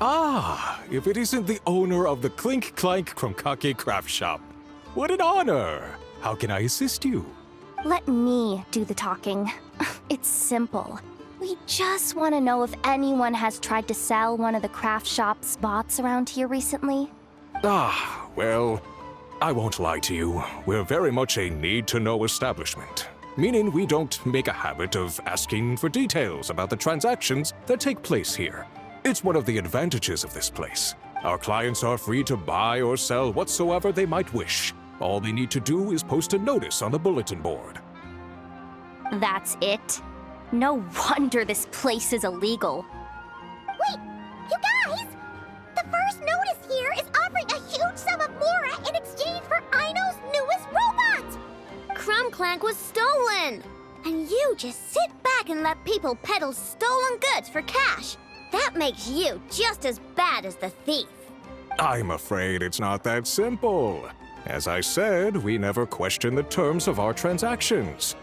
Ah, if it isn't the owner of the Clink Clank Kromkake craft shop. What an honor! How can I assist you? Let me do the talking. It's simple. We just want to know if anyone has tried to sell one of the craft shop's bots around here recently. Ah, well, I won't lie to you. We're very much a need-to-know establishment, meaning we don't make a habit of asking for details about the transactions that take place here. It's one of the advantages of this place. Our clients are free to buy or sell whatsoever they might wish. All they need to do is post a notice on the bulletin board. That's it? No wonder this place is illegal. Wait, you guys! The first notice here is offering a huge sum of Mora in exchange for Aino's newest robot! Clank was stolen! And you just sit back and let people peddle stolen goods for cash. That makes you just as bad as the thief. I'm afraid it's not that simple. As I said, we never question the terms of our transactions.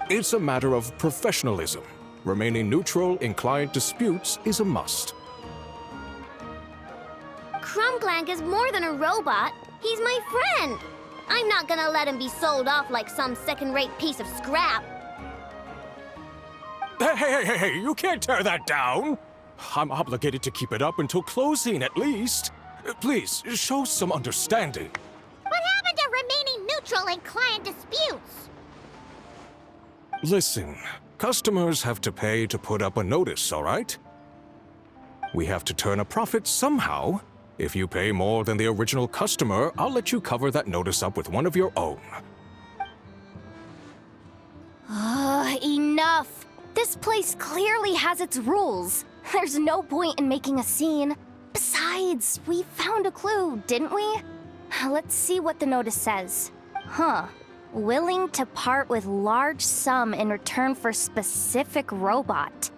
It's a matter of professionalism. Remaining neutral in client disputes is a must. Clank is more than a robot. He's my friend. I'm not gonna let him be sold off like some second-rate piece of scrap. Hey, you can't tear that down! I'm obligated to keep it up until closing, at least. Please, show some understanding. What happened to remaining neutral in client disputes? Listen, customers have to pay to put up a notice, all right? We have to turn a profit somehow. If you pay more than the original customer, I'll let you cover that notice up with one of your own. Enough! This place clearly has its rules. There's no point in making a scene. Besides, we found a clue, didn't we? Let's see what the notice says. Willing to part with large sum in return for specific robot.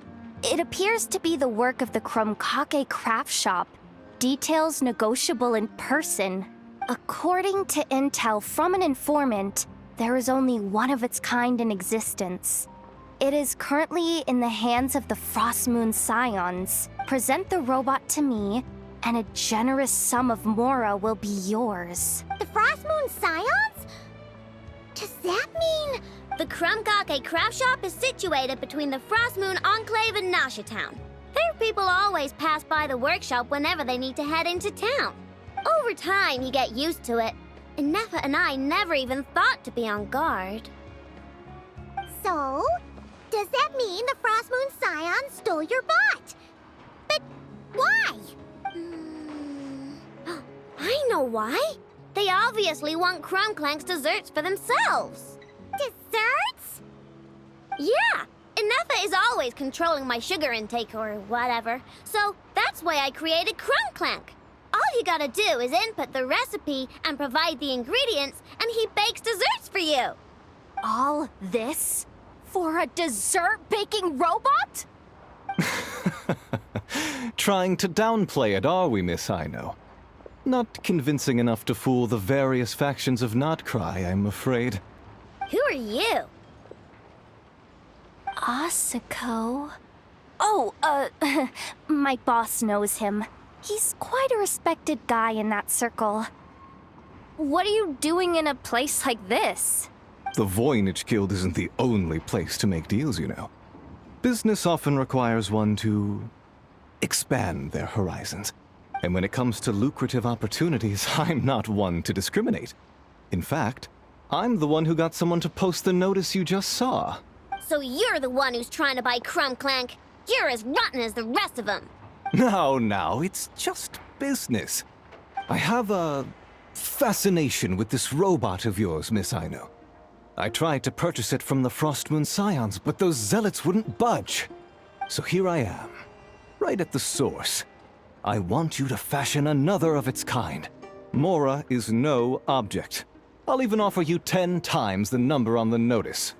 It appears to be the work of the Kromkake craft shop. Details negotiable in person. According to intel from an informant, there is only one of its kind in existence. It is currently in the hands of the Frostmoon Scions. Present the robot to me, and a generous sum of Mora will be yours. The Frostmoon Scions? Does that mean... The Kromkake craft shop is situated between the Frostmoon Enclave and Nasha Town. Their people always pass by the workshop whenever they need to head into town. Over time, you get used to it. And Nefa and I never even thought to be on guard. So, does that mean the Frostmoon Scions stole your bot? But why? I know why. They obviously want Clank's desserts for themselves. Desserts? Yeah, and Nefa is always controlling my sugar intake or whatever. So that's why I created Clank. All you gotta do is input the recipe and provide the ingredients, and he bakes desserts for you. All this for a dessert baking robot? Trying to downplay it, are we, Miss Aino? Not convincing enough to fool the various factions of Notcry, I'm afraid. Who are you? Asako? Oh, my boss knows him. He's quite a respected guy in that circle. What are you doing in a place like this? The Voynich Guild isn't the only place to make deals, you know. Business often requires one to expand their horizons. And when it comes to lucrative opportunities, I'm not one to discriminate. In fact, I'm the one who got someone to post the notice you just saw. So you're the one who's trying to buy Clank. You're as rotten as the rest of them. No, it's just business. I have a fascination with this robot of yours, Miss Aino. I tried to purchase it from the Frostmoon Scions, but those zealots wouldn't budge. So here I am, right at the source. I want you to fashion another of its kind. Mora is no object. I'll even offer you 10 times the number on the notice.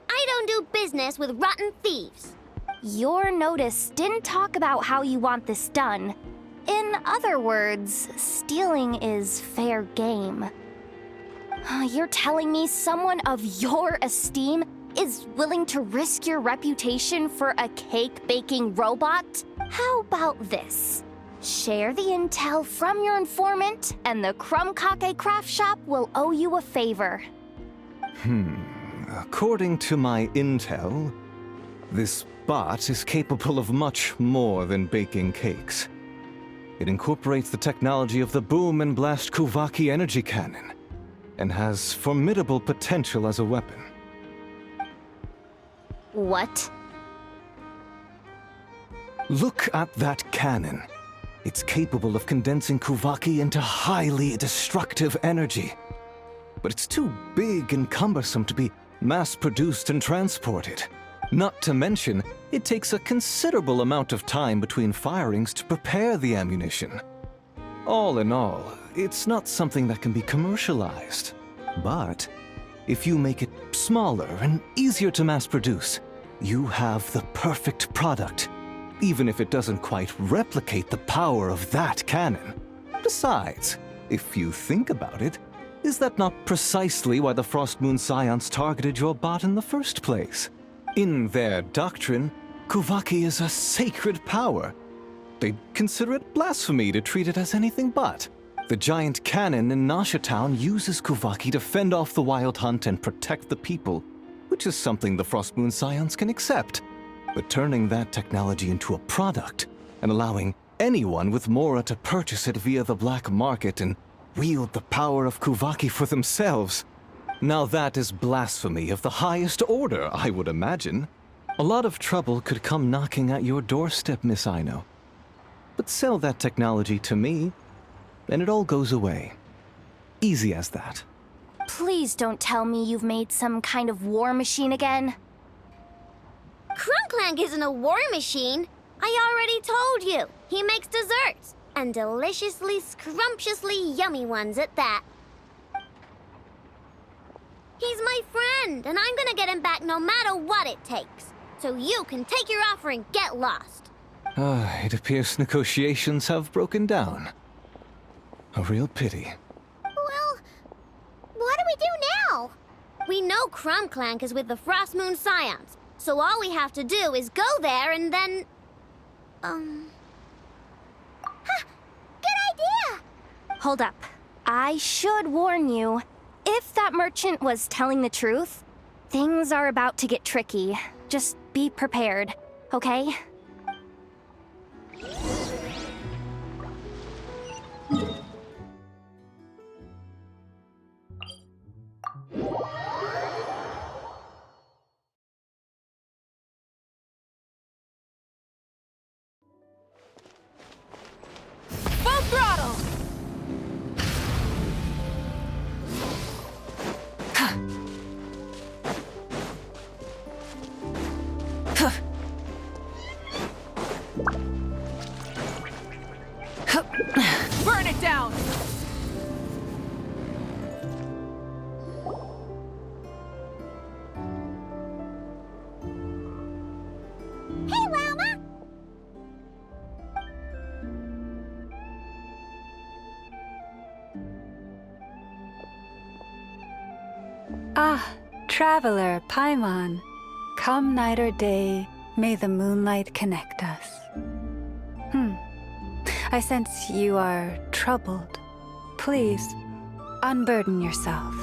I don't do business with rotten thieves. Your notice didn't talk about how you want this done. In other words, stealing is fair game. You're telling me someone of your esteem is willing to risk your reputation for a cake-baking robot? How about this? Share the intel from your informant, and the Krumkake craft shop will owe you a favor. According to my intel, this bot is capable of much more than baking cakes. It incorporates the technology of the Boom and Blast Kuvaki energy cannon, and has formidable potential as a weapon. What? Look at that cannon. It's capable of condensing Kuvaki into highly destructive energy. But it's too big and cumbersome to be mass-produced and transported. Not to mention, it takes a considerable amount of time between firings to prepare the ammunition. All in all, it's not something that can be commercialized. But if you make it smaller and easier to mass-produce, you have the perfect product, even if it doesn't quite replicate the power of that cannon. Besides, if you think about it, is that not precisely why the Frostmoon Scions targeted your bot in the first place? In their doctrine, Kuvaki is a sacred power. They'd consider it blasphemy to treat it as anything but. The giant cannon in Nasha Town uses Kuvaki to fend off the Wild Hunt and protect the people, which is something the Frostmoon Scions can accept. But turning that technology into a product and allowing anyone with Mora to purchase it via the black market and wield the power of Kuvaki for themselves, now that is blasphemy of the highest order, I would imagine. A lot of trouble could come knocking at your doorstep, Miss Aino. But sell that technology to me, and it all goes away. Easy as that. Please don't tell me you've made some kind of war machine again. Clank isn't a war machine. I already told you. He makes desserts. And deliciously, scrumptiously yummy ones at that. He's my friend, and I'm gonna get him back no matter what it takes. So you can take your offer and get lost. It appears negotiations have broken down. A real pity. Well, what do we do now? We know Clank is with the Frostmoon Scions, so all we have to do is go there and then... Good idea! Hold up. I should warn you. If that merchant was telling the truth, things are about to get tricky. Just be prepared, okay? Full throttle! Burn it down! Hey, Lauma! Ah, traveler, Paimon. Come night or day, may the moonlight connect us. I sense you are troubled. Please, unburden yourself.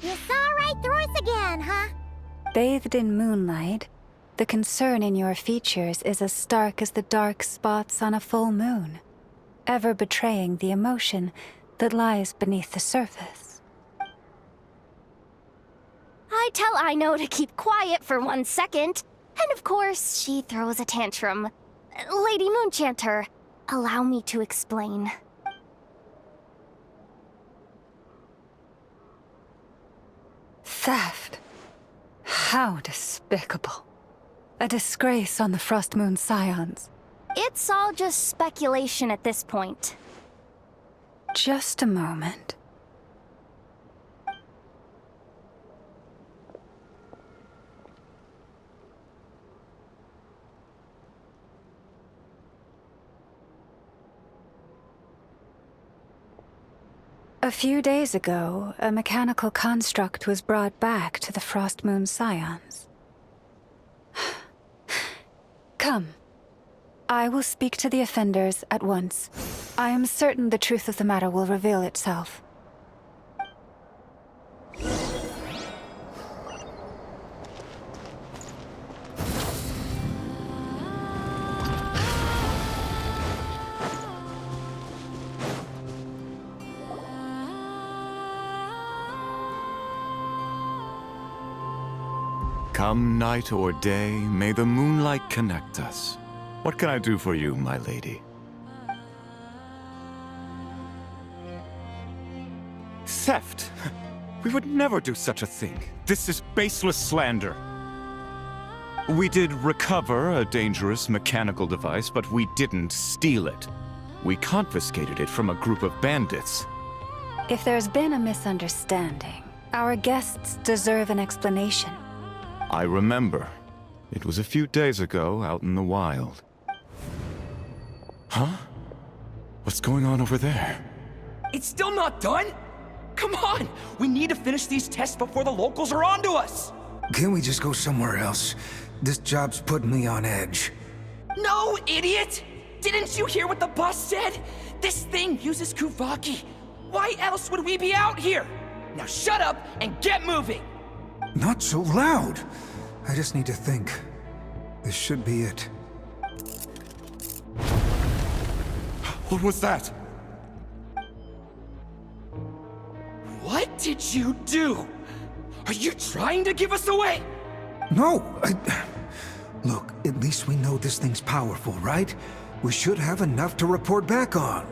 You saw right through us again, huh? Bathed in moonlight, the concern in your features is as stark as the dark spots on a full moon, ever betraying the emotion that lies beneath the surface. I tell Aino to keep quiet for 1 second, and of course, she throws a tantrum. Lady Moonchanter, allow me to explain. Theft. How despicable. A disgrace on the Frostmoon Scions. It's all just speculation at this point. Just a moment. A few days ago, a mechanical construct was brought back to the Frostmoon Scions. Come. I will speak to the offenders at once. I am certain the truth of the matter will reveal itself. Come night or day, may the moonlight connect us. What can I do for you, my lady? Theft! We would never do such a thing. This is baseless slander. We did recover a dangerous mechanical device, but we didn't steal it. We confiscated it from a group of bandits. If there's been a misunderstanding, our guests deserve an explanation. I remember. It was a few days ago, out in the wild. Huh? What's going on over there? It's still not done? Come on! We need to finish these tests before the locals are onto us! Can't we just go somewhere else? This job's putting me on edge. No, idiot! Didn't you hear what the boss said? This thing uses Kuvaki. Why else would we be out here? Now shut up and get moving! Not so loud! I just need to think. This should be it. What was that? What did you do? Are you trying to give us away? No! Look, at least we know this thing's powerful, right? We should have enough to report back on.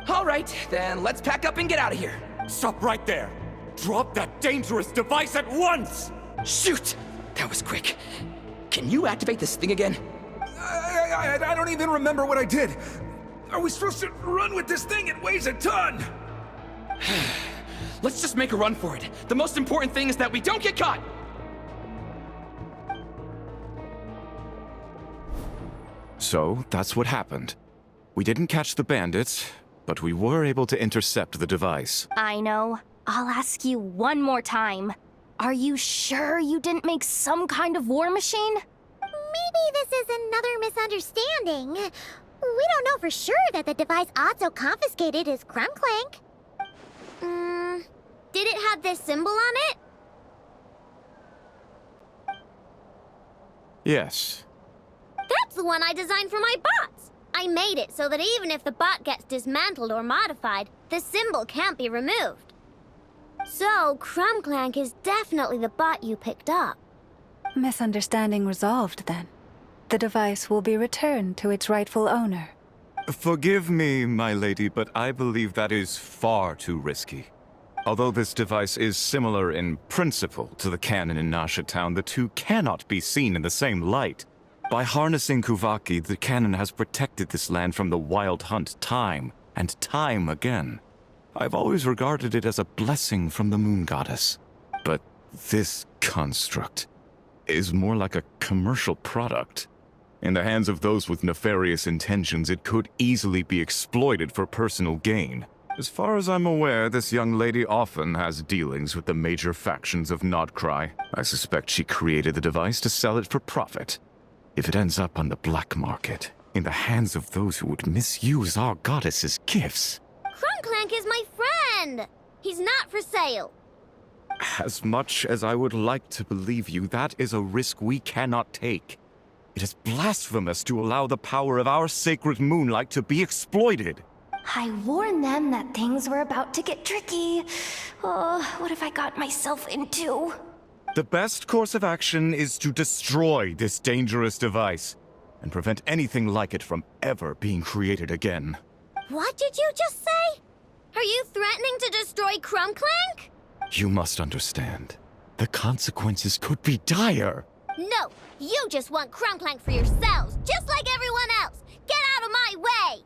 All right, then let's pack up and get out of here. Stop right there! Drop that dangerous device at once! Shoot! That was quick. Can you activate this thing again? I don't even remember what I did. Are we supposed to run with this thing? It weighs a ton! Let's just make a run for it. The most important thing is that we don't get caught! So, that's what happened. We didn't catch the bandits, but we were able to intercept the device. I know. I'll ask you one more time. Are you sure you didn't make some kind of war machine? Maybe this is another misunderstanding. We don't know for sure that the device Otto confiscated is Clank. Did it have this symbol on it? Yes. That's the one I designed for my bots. I made it so that even if the bot gets dismantled or modified, the symbol can't be removed. So, Clank is definitely the bot you picked up. Misunderstanding resolved, then. The device will be returned to its rightful owner. Forgive me, my lady, but I believe that is far too risky. Although this device is similar in principle to the cannon in Nasha Town, the two cannot be seen in the same light. By harnessing Kuvaki, the cannon has protected this land from the wild hunt time and time again. I've always regarded it as a blessing from the moon goddess. But this construct is more like a commercial product. In the hands of those with nefarious intentions, it could easily be exploited for personal gain. As far as I'm aware, this young lady often has dealings with the major factions of Nodcry. I suspect she created the device to sell it for profit. If it ends up on the Blackmarket, in the hands of those who would misuse our goddess's gifts... Clank is my friend! He's not for sale. As much as I would like to believe you, that is a risk we cannot take. It is blasphemous to allow the power of our sacred moonlight to be exploited. I warned them that things were about to get tricky. Oh, what have I got myself into? The best course of action is to destroy this dangerous device and prevent anything like it from ever being created again. What did you just say? Are you threatening to destroy Clank? You must understand. The consequences could be dire. No, you just want Clank for yourselves, just like everyone else. Get out of my way!